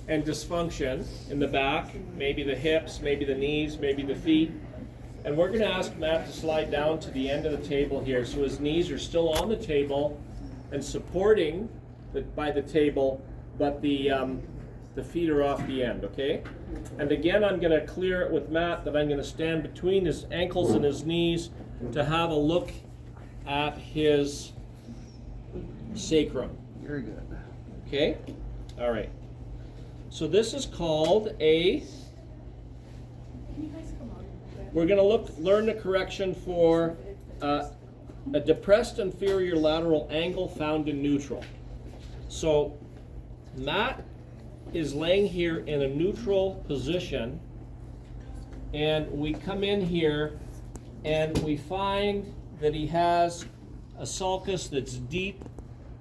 and dysfunction in the back, maybe the hips, maybe the knees, maybe the feet. And we're going to ask Matt to slide down to the end of the table here so his knees are still on the table and supporting by the table, but the feet are off the end, okay? And again, I'm going to clear it with Matt that I'm going to stand between his ankles and his knees to have a look at his sacrum. Very good. Okay? All right. So this is called a... We're going to learn the correction for a depressed inferior lateral angle found in neutral. So Matt is laying here in a neutral position, and we come in here and we find that he has a sulcus that's deep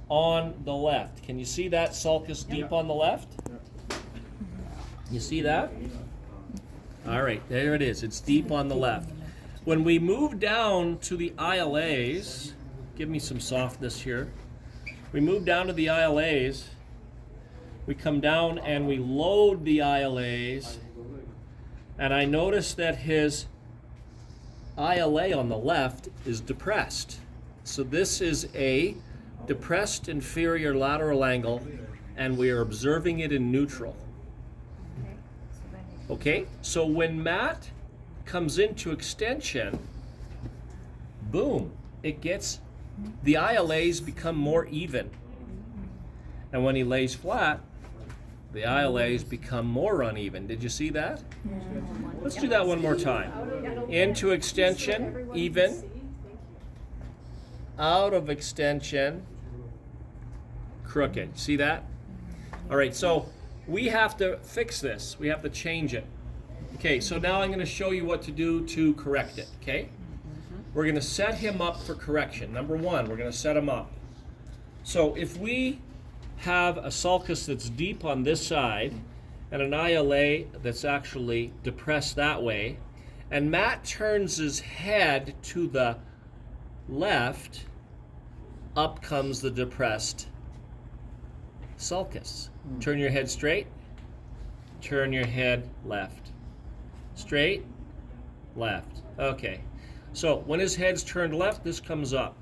on the left. Can you see that sulcus deep on the left? You see that? All right, there it is. It's deep on the left. When we move down to the ILAs, give me some softness here. We move down to the ILAs, we come down and we load the ILAs, and I notice that his ILA on the left is depressed. So this is a depressed inferior lateral angle, and we are observing it in neutral. Okay, so when Matt comes into extension, boom, it gets, the ILAs become more even. And when he lays flat, the ILAs become more uneven. Did you see that? Let's do that one more time. Into extension, even. Out of extension, crooked. See that? All right, so we have to fix this. We have to change it. Okay, so now I'm going to show you what to do to correct it, okay? We're going to set him up for correction. Number one, we're going to set him up. So if we have a sulcus that's deep on this side and an ILA that's actually depressed that way, and Matt turns his head to the left, up comes the depressed sulcus. Turn your head straight, turn your head left. Straight, left. Okay. So when his head's turned left, this comes up.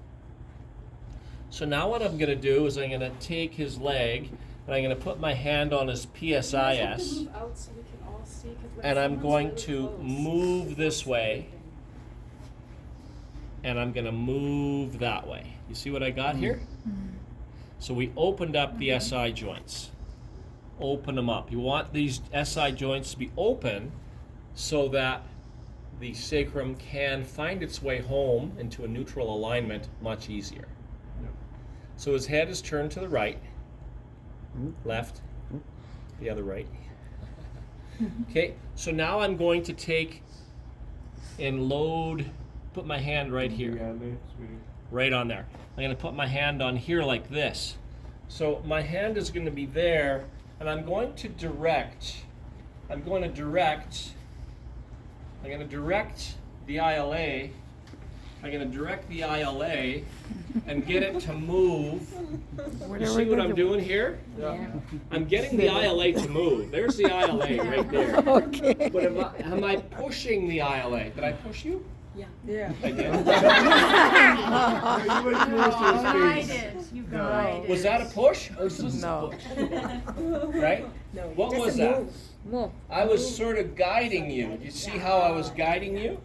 So now what I'm going to do is I'm going to take his leg and I'm going to put my hand on his PSIS, and I'm going to move this way, and I'm going to move that way. You see what I got here? So we opened up the SI joints. Open them up. You want these SI joints to be open so that the sacrum can find its way home into a neutral alignment much easier. So his head is turned to the right, left, the other right. Okay, so now I'm going to take and load, put my hand right here, right on there. I'm going to put my hand on here like this. So my hand is going to be there, and I'm going to direct the ILA. I'm going to direct the ILA and get it to move. You see what I'm doing here? Yeah. I'm getting the ILA to move. There's the ILA right there. Okay. But am I pushing the ILA? Did I push you? Yeah. I did. You guided. Was that a push or was this No. a push? Right? What was that? Move. I was sort of guiding you. You see how I was guiding you?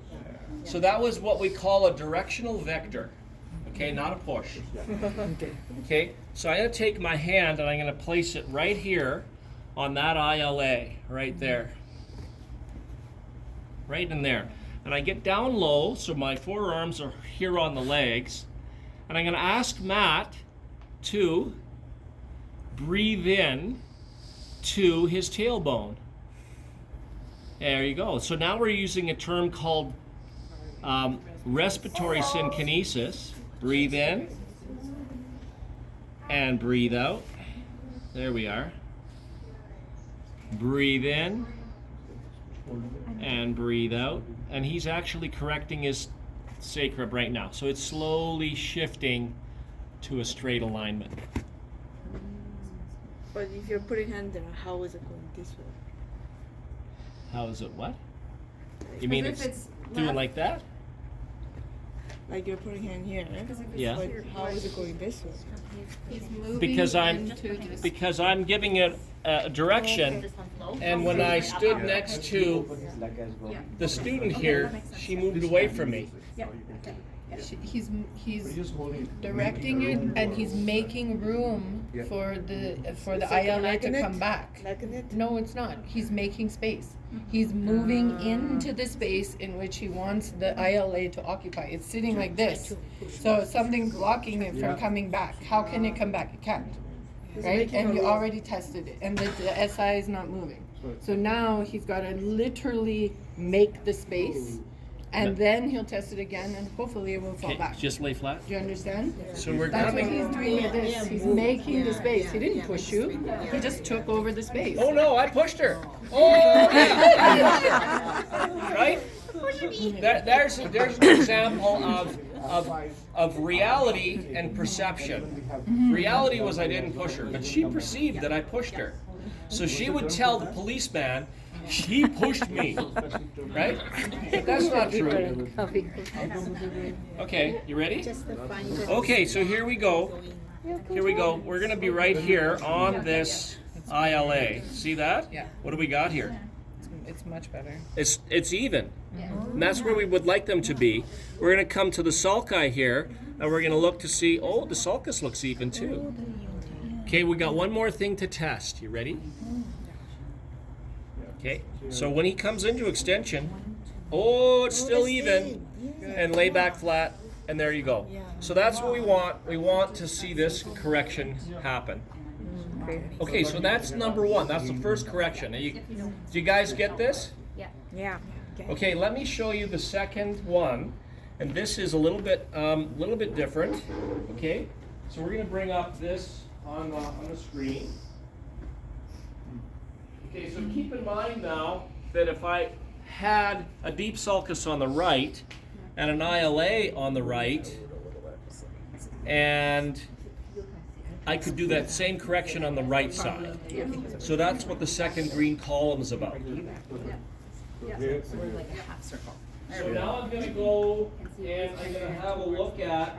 So that was what we call a directional vector. Okay, not a push. Okay. Okay, so I'm going to take my hand and I'm going to place it right here on that ILA, right there. Right in there. And I get down low, so my forearms are here on the legs. And I'm going to ask Matt to breathe in to his tailbone. There you go. So now we're using a term called respiratory synkinesis. Breathe in and breathe out. There we are. Breathe in and breathe out. And he's actually correcting his sacrum right now. So it's slowly shifting to a straight alignment. But if you're putting hand there, how is it going this way? How is it what? You mean Because it's if doing left- like that? Like you're putting hand here, Yeah. but how is it going this way? He's moving Because I'm into this. because I'm giving it a direction, and when I stood next to the student here, she moved away from me. He's directing it, and he's making room for the It's ILA like to a come net. back. Like a net? No, it's not. He's making space. He's moving into the space in which he wants the ILA to occupy. It's sitting like this. So something's blocking it from coming back. How can it come back? It can't. He's Right? making And a you room. already tested it, and the SI is not moving. So now he's gotta literally make the space, and then he'll test it again, and hopefully it will fall Okay, back. just lay flat. Do you understand? So we're That's what coming. he's doing with this. He's making the space. He didn't push you. He just took over the space. Oh no, I pushed her. Oh yeah. Right? There's an example of reality and perception. Reality was I didn't push her, but she perceived that I pushed her. So she would tell the policeman, he pushed me. Right? But that's not true. Okay, you ready? Okay, so here we go. Here we go. We're gonna be right here on this ILA. See that? Yeah. What do we got here? It's much better. It's even. And that's where we would like them to be. We're gonna come to the sulci here, and we're gonna look to see, oh, the sulcus looks even too. Okay, we got one more thing to test. You ready? Okay, so when he comes into extension, oh, it's still even, and lay back flat, and there you go. So that's what we want. We want to see this correction happen. Okay, so that's number one. That's the first correction. Do you guys get this? Yeah. Okay, let me show you the second one, and this is a little bit different. Okay, so we're going to bring up this on the screen. Okay, so keep in mind now that if I had a deep sulcus on the right and an ILA on the right, and I could do that same correction on the right side. So that's what the second green column is about. So now I'm going to go and I'm going to have a look at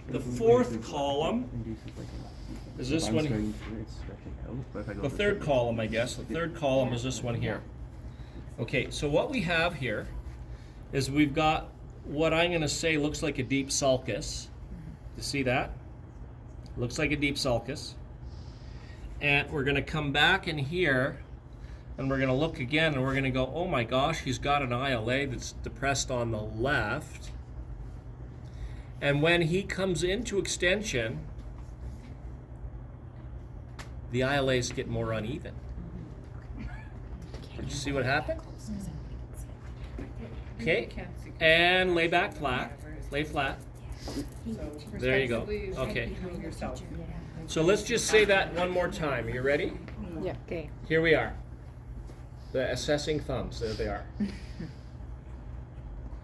the fourth column. Is this one? The third column, I guess. The third column is this one here. Okay, so what we have here is we've got what I'm going to say looks like a deep sulcus. You see that? Looks like a deep sulcus. And we're going to come back in here and we're going to look again and we're going to go, oh my gosh, he's got an ILA that's depressed on the left. And when he comes into extension, the ILAs get more uneven. Did you see what happened? Okay, and lay back flat, lay flat. There you go. Okay. So let's just say that one more time. Are you ready? Yeah. Okay. Here we are. The assessing thumbs. There they are.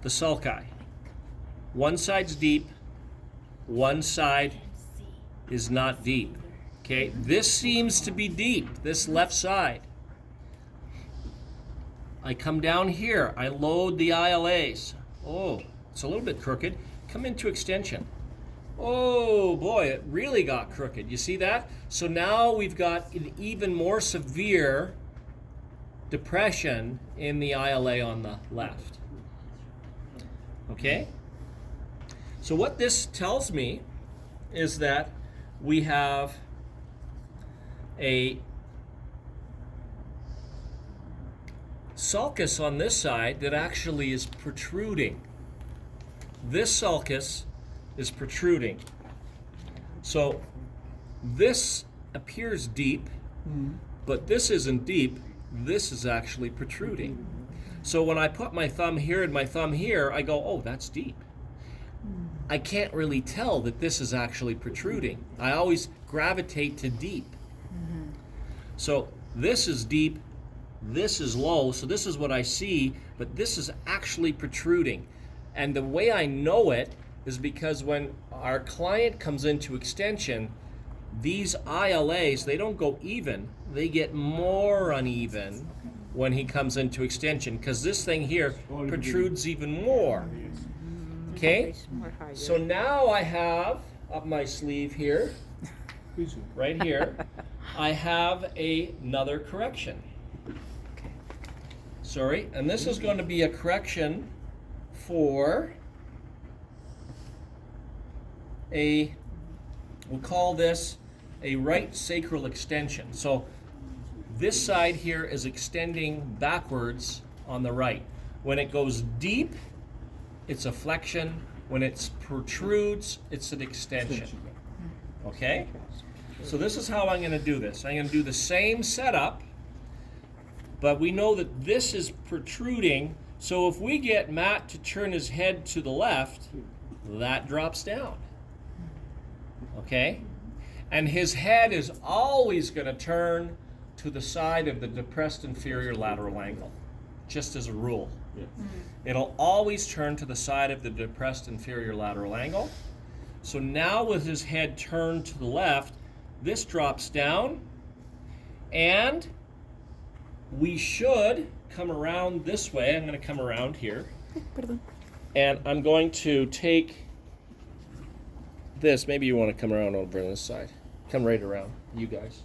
The sulci. One side's deep. One side is not deep. Okay. This seems to be deep. This left side. I come down here. I load the ILAs. Oh, it's a little bit crooked. Come into extension. Oh boy, it really got crooked. You see that? So now we've got an even more severe depression in the ILA on the left. Okay? So what this tells me is that we have a sulcus on this side that actually is protruding. This sulcus is protruding. So this appears deep, but this isn't deep. This is actually protruding. So when I put my thumb here and my thumb here, I go, oh, that's deep. I can't really tell that this is actually protruding. I always gravitate to deep. So this is deep, this is low, so this is what I see, but this is actually protruding. And the way I know it is because when our client comes into extension, these ILAs, they don't go even, they get more uneven when he comes into extension, because this thing here protrudes even more. Okay? So now I have, up my sleeve here, right here, I have another correction. Sorry, and this is going to be a correction for we'll call this a right sacral extension. So this side here is extending backwards on the right. When it goes deep, it's a flexion. When it protrudes, it's an extension. Okay? So this is how I'm going to do this. I'm going to do the same setup, but we know that this is protruding. So if we get Matt to turn his head to the left, that drops down. Okay? And his head is always going to turn to the side of the depressed inferior lateral angle, just as a rule. Yeah. It'll always turn to the side of the depressed inferior lateral angle. So now with his head turned to the left, this drops down, and we should come around this way. I'm going to come around here, and I'm going to take this. Maybe you want to come around over on this side. Come right around, you guys.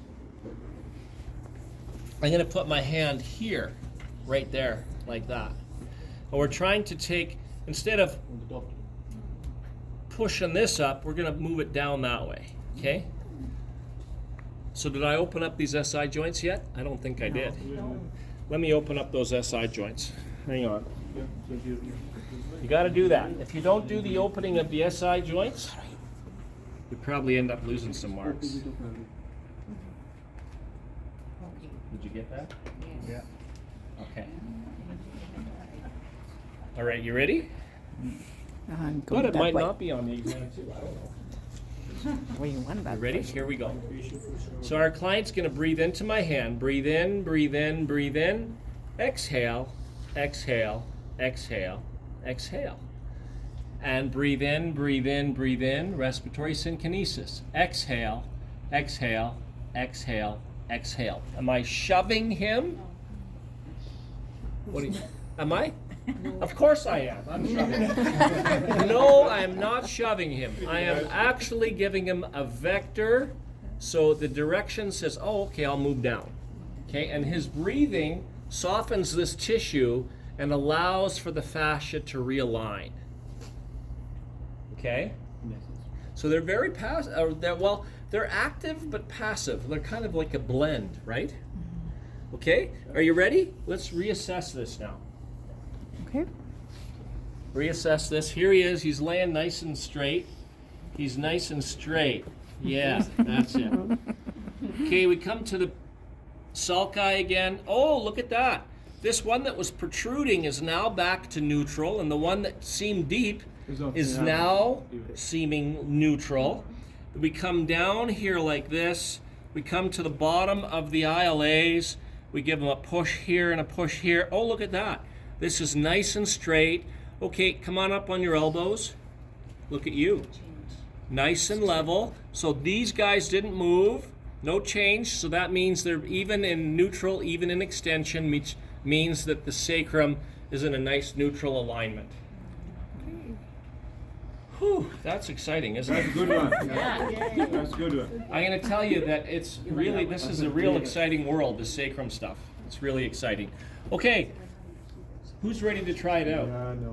I'm going to put my hand here, right there, like that. And we're trying to take, instead of pushing this up, we're going to move it down that way, okay? So did I open up these SI joints yet? I don't think I did. Let me open up those SI joints. Hang on. You got to do that. If you don't do the opening of the SI joints, you probably end up losing some marks. Did you get that? Yeah. Okay. All right, you ready? I'm But going it that might way. not be on the exam too. I don't know. Where you want that You ready? way. Here we go. So our client's going to breathe into my hand. Breathe in, breathe in, breathe in. Exhale, exhale, exhale, exhale. And breathe in, breathe in, breathe in. Respiratory synkinesis. Exhale, exhale, exhale, exhale. Am I shoving him? What do you, am I? Of course I am. I'm shoving him. No, I am not shoving him. I am actually giving him a vector, so the direction says, oh, okay, I'll move down. Okay, and his breathing softens this tissue and allows for the fascia to realign. Okay? So they're very passive, they're active but passive. They're kind of like a blend, right? Okay, are you ready? Let's reassess this now. Okay. Reassess this. Here he is. He's laying nice and straight. He's nice and straight. Yeah, that's it. Okay, we come to the sulci again. Oh, look at that. This one that was protruding is now back to neutral, and the one that seemed deep is now seeming neutral. We come down here like this. We come to the bottom of the ILAs. We give them a push here and a push here. Oh, look at that. This is nice and straight. Okay, come on up on your elbows. Look at you. Nice and level. So these guys didn't move. No change. So that means they're even in neutral, even in extension, which means that the sacrum is in a nice neutral alignment. Whew, that's exciting, isn't it? Good one. That's good one. I'm going to tell you that it's really, this is a real exciting world, the sacrum stuff. It's really exciting. Okay, who's ready to try it out? Yeah, no.